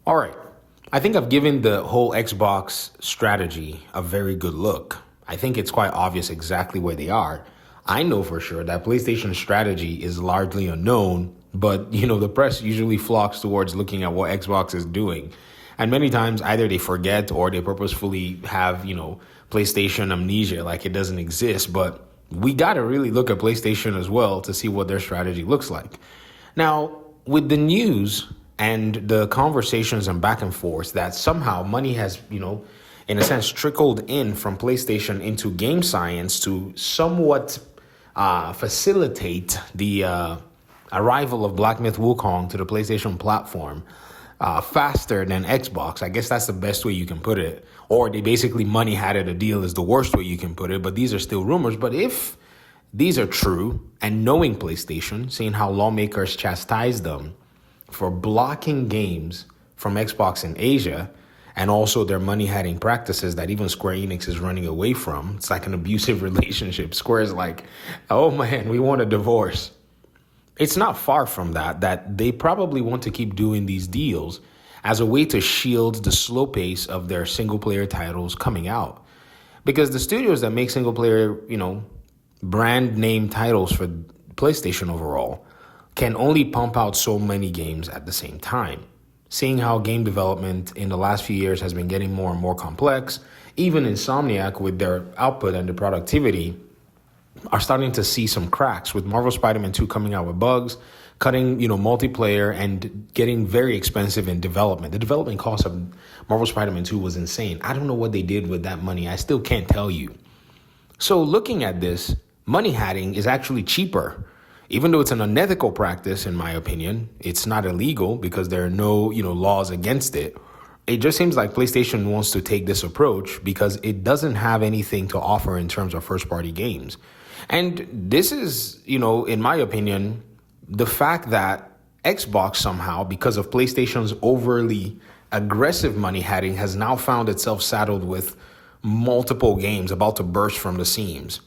All right. I think I've given the whole Xbox strategy a very good look. I think it's quite obvious exactly where they are. I know for sure that PlayStation's strategy is largely unknown, but the press usually flocks towards looking at what Xbox is doing. And many times either they forget or they purposefully have, PlayStation amnesia, like it doesn't exist. But we got to really look at PlayStation as well to see what their strategy looks like. Now, with the news and the conversations and back and forth that somehow money has, in a sense, trickled in from PlayStation into game science to somewhat facilitate the arrival of Black Myth Wukong to the PlayStation platform faster than Xbox. I guess that's the best way you can put it. Or they basically money had it a deal is the worst way you can put it. But these are still rumors. But if these are true, and knowing PlayStation, seeing how lawmakers chastise them for blocking games from Xbox in Asia, and also their money-hiding practices that even Square Enix is running away from. It's like an abusive relationship. Square's like, oh man, we want a divorce. It's not far from that they probably want to keep doing these deals as a way to shield the slow pace of their single-player titles coming out. Because the studios that make single-player, brand name titles for PlayStation overall can only pump out so many games at the same time. Seeing how game development in the last few years has been getting more and more complex, even Insomniac with their output and the productivity are starting to see some cracks with Marvel Spider-Man 2 coming out with bugs, cutting, multiplayer and getting very expensive in development. The development cost of Marvel Spider-Man 2 was insane. I don't know what they did with that money. I still can't tell you. So looking at this, money hiding is actually cheaper. Even though it's an unethical practice, in my opinion, it's not illegal because there are no, laws against it. It just seems like PlayStation wants to take this approach because it doesn't have anything to offer in terms of first-party games. And this is, in my opinion, the fact that Xbox somehow, because of PlayStation's overly aggressive money hiding, has now found itself saddled with multiple games about to burst from the seams.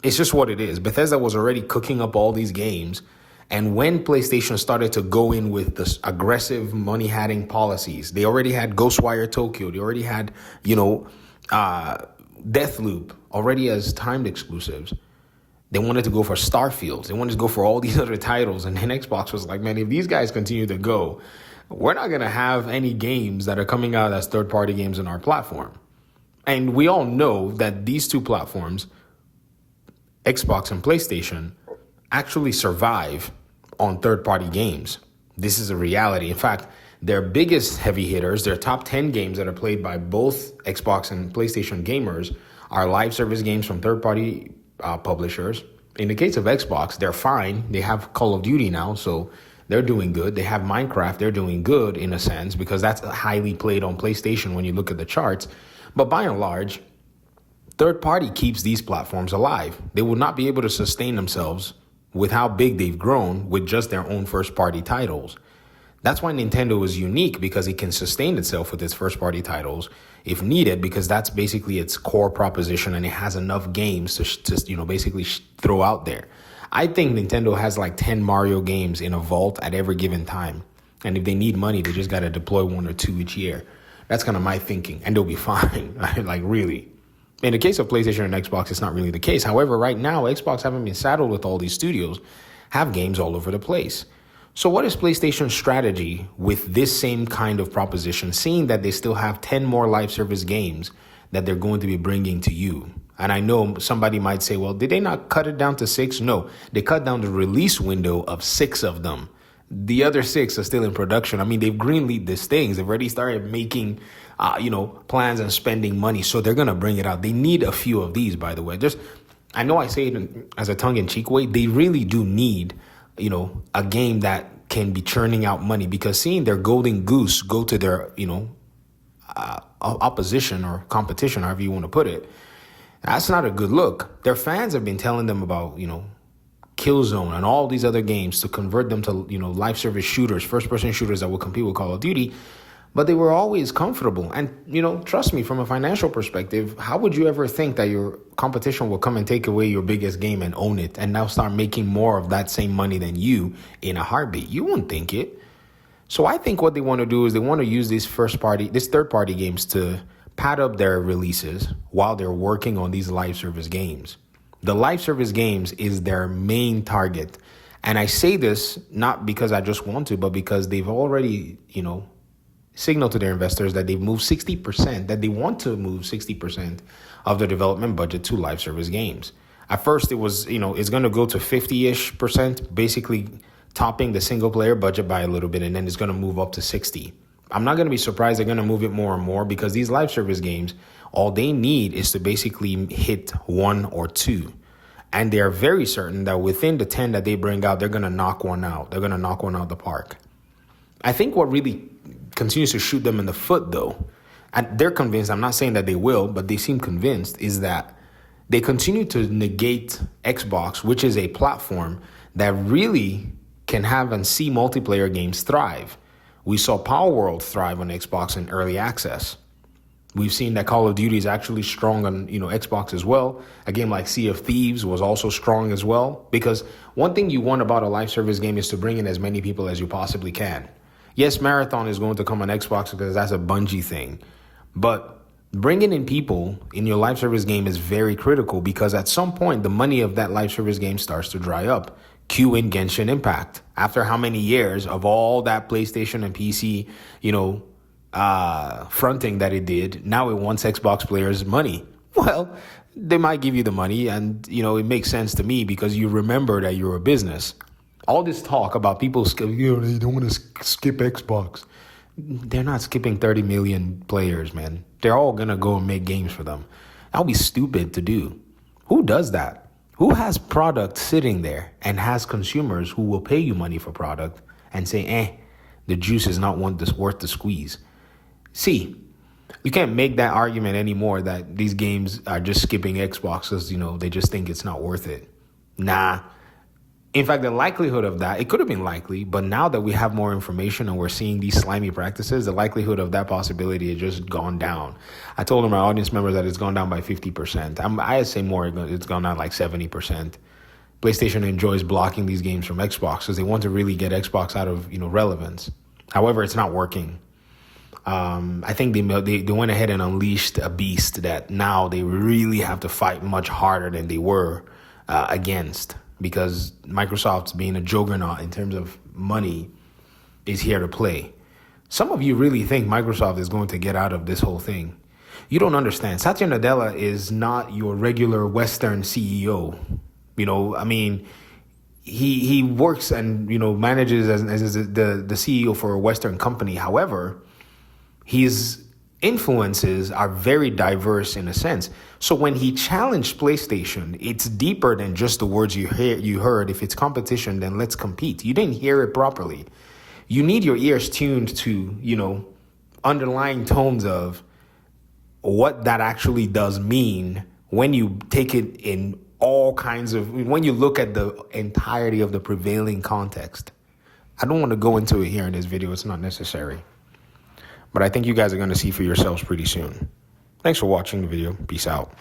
It's just what it is. Bethesda was already cooking up all these games. And when PlayStation started to go in with this aggressive money hiding policies, they already had Ghostwire Tokyo. They already had, Deathloop already as timed exclusives. They wanted to go for Starfield. They wanted to go for all these other titles. And then Xbox was like, man, if these guys continue to go, we're not going to have any games that are coming out as third-party games on our platform. And we all know that these two platforms, Xbox and PlayStation, actually survive on third-party games. This is a reality. In fact, their biggest heavy hitters, their top 10 games that are played by both Xbox and PlayStation gamers are live service games from third-party publishers. In the case of Xbox, they're fine. They have Call of Duty now, so they're doing good. They have Minecraft. They're doing good in a sense because that's highly played on PlayStation when you look at the charts. But by and large, third party keeps these platforms alive. They will not be able to sustain themselves with how big they've grown with just their own first party titles. That's why Nintendo is unique, because it can sustain itself with its first party titles if needed, because that's basically its core proposition and it has enough games to basically throw out there. I think Nintendo has like 10 Mario games in a vault at every given time. And if they need money, they just got to deploy one or two each year. That's kind of my thinking, and they'll be fine. Like, really. In the case of PlayStation and Xbox, it's not really the case. However, right now, Xbox, having been saddled with all these studios, have games all over the place. So what is PlayStation's strategy with this same kind of proposition, seeing that they still have 10 more live service games that they're going to be bringing to you? And I know somebody might say, well, did they not cut it down to 6? No, they cut down the release window of 6 of them. The other 6 are still in production. I mean, they've greenlit these things. They've already started making, plans and spending money. So they're going to bring it out. They need a few of these, by the way. I know I say it as a tongue-in-cheek way. They really do need, a game that can be churning out money, because seeing their golden goose go to their, opposition or competition, however you want to put it, that's not a good look. Their fans have been telling them about, Killzone and all these other games to convert them to, live service shooters, first-person shooters that will compete with Call of Duty. But they were always comfortable. And, trust me, from a financial perspective, how would you ever think that your competition will come and take away your biggest game and own it and now start making more of that same money than you in a heartbeat? You wouldn't think it. So I think what they want to do is they want to use these third party games to pad up their releases while they're working on these live service games. The live service games is their main target. And I say this not because I just want to, but because they've already, signaled to their investors that they've moved 60%, that they want to move 60% of their development budget to live service games. At first, it was, it's going to go to 50-ish percent, basically topping the single player budget by a little bit, and then it's going to move up to 60. I'm not going to be surprised they're going to move it more and more because these live service games, all they need is to basically hit 1 or 2. And they are very certain that within the 10 that they bring out, they're going to knock one out. They're going to knock one out the park. I think what really continues to shoot them in the foot, though, and they're convinced, I'm not saying that they will, but they seem convinced, is that they continue to negate Xbox, which is a platform that really can have and see multiplayer games thrive. We saw Power World thrive on Xbox in early access. We've seen that Call of Duty is actually strong on, Xbox as well. A game like Sea of Thieves was also strong as well. Because one thing you want about a live service game is to bring in as many people as you possibly can. Yes, Marathon is going to come on Xbox because that's a Bungie thing. But bringing in people in your live service game is very critical because at some point, the money of that live service game starts to dry up. Cue in Genshin Impact. After how many years of all that PlayStation and PC, fronting that it did, now it wants Xbox players' money. Well, they might give you the money, and it makes sense to me because you remember that you're a business. All this talk about people, they don't want to skip Xbox. They're not skipping 30 million players, man. They're all gonna go and make games for them. That'll be stupid to do. Who does that? Who has product sitting there and has consumers who will pay you money for product and say, the juice is not worth the squeeze? See, you can't make that argument anymore that these games are just skipping Xbox because, they just think it's not worth it. Nah. In fact, the likelihood of that, it could have been likely, but now that we have more information and we're seeing these slimy practices, the likelihood of that possibility has just gone down. I told my audience members that it's gone down by 50%. I say more, it's gone down like 70%. PlayStation enjoys blocking these games from Xbox because they want to really get Xbox out of, relevance. However, it's not working. I think they went ahead and unleashed a beast that now they really have to fight much harder than they were against. Because Microsoft's being a juggernaut in terms of money is here to play. Some of you really think Microsoft is going to get out of this whole thing. You don't understand. Satya Nadella is not your regular Western CEO. He works and, manages as the CEO for a Western company. However, his influences are very diverse in a sense. So when he challenged PlayStation, it's deeper than just the words you heard. If it's competition, then let's compete. You didn't hear it properly. You need your ears tuned to, underlying tones of what that actually does mean when you take it in all kinds of, when you look at the entirety of the prevailing context. I don't want to go into it here in this video. It's not necessary. But I think you guys are going to see for yourselves pretty soon. Thanks for watching the video. Peace out.